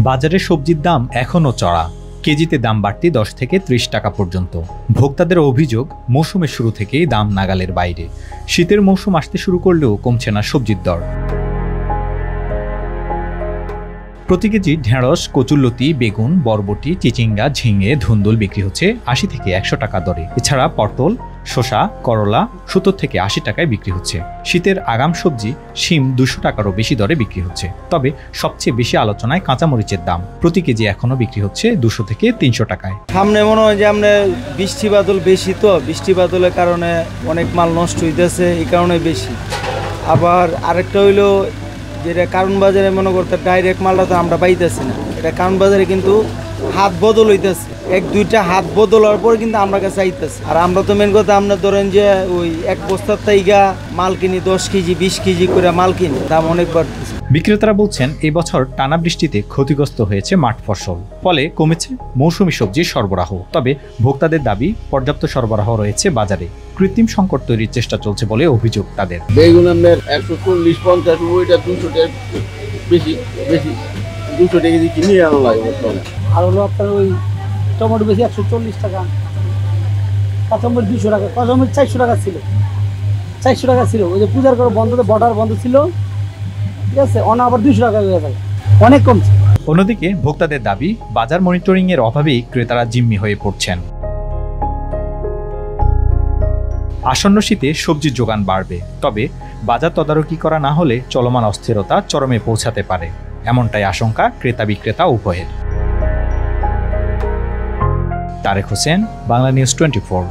বাজারে সবজির দাম এখনও চড়া। কেজিতে দাম বাড়তি 10 থেকে 30 টাকা পর্যন্ত। ভোক্তাদের অভিযোগ, মৌসুমের শুরু থেকেই দাম নাগালের বাইরে। শীতের মৌসুম আসতে শুরু করলেও কমছে না সবজির দর। প্রতি কেজি ঢেঁড়স, কচুরলতি, বেগুন, বরবটি, চিচিঙ্গা, ঝিঙে, ধুন্দুল বিক্রি হচ্ছে 80 থেকে 100 টাকা দরে। এছাড়া পটল, শসা, করলা 70 থেকে 80 টাকায় বিক্রি হচ্ছে। শীতের আগাম সবজি শিম 200 টাকারও বেশি দরে বিক্রি হচ্ছে। তবে সবচেয়ে বেশি আলোচনায় কাঁচামরিচের দাম। প্রতি কেজি এখনো বিক্রি হচ্ছে 200 থেকে 300 টাকায়। সামনে মনে হয় যে আমরা বৃষ্টি বাদল বেশি, তো বৃষ্টি বাদলের কারণে অনেক মাল নষ্ট হইতেছে, এই কারণে বেশি। আবার আরেকটা হইলো যেটা কারণ বাজারে মনে করতে ডাইরেক্ট মালটা তো আমরা পাইতেছি না। এটা কারণ বাজারে কিন্তু হাত বদল হইতেছে, 1-2টা হাত বদল হওয়ার পরে কিন্তু আমরা কাছে আইতেছে। আর আমরা তো মেন কথা আমরা ধরেন যে ওই এক বস্তার তাইগা মাল কিনি 10 কেজি 20 কেজি করে মাল কিনি, দাম অনেক বাড়তেছে। বিক্রেতারা বলছেন এই বছর টানা বৃষ্টিতে ক্ষতিগ্রস্ত হয়েছে মাঠ ফসল, ফলে কমেছে মৌসুমী সবজির সরবরাহ। তবে ভোক্তাদের দাবি পর্যাপ্ত সরবরাহ রয়েছে বাজারে। কৃত্রিম সংকট তৈরির চেষ্টা চলছে বলে অভিযোগ তাদের। বেগুন আপনার 140-50, ওইটা 200 টাকা বেশি 200 টাকা দিয়ে কিনে আনা লাগে বর্তমানে। আর হলো আপনার ওই টমেটো বেশি 140 টাকা, কাঁচামরিচ 200 টাকা, কাঁচামরিচ 400 টাকা ছিল, 400 টাকা ছিল। ওই যে পূজার করে বন্ধ, বর্ডার বন্ধ ছিল, ঠিক আছে, আবার 200 টাকা হয়ে যায়, অনেক কমছে। অন্যদিকে ভোক্তাদের দাবি, বাজার মনিটরিং এর অভাবেই ক্রেতারা জিম্মি হয়ে পড়ছেন। আসন্ন শীতে সবজির যোগান বাড়বে, তবে বাজার তদারকি করা না হলে চলমান অস্থিরতা চরমে পৌঁছাতে পারে, এমনটাই আশঙ্কা ক্রেতা বিক্রেতা উভয়ের। তারেক হোসেন, বাংলা নিউজ 24।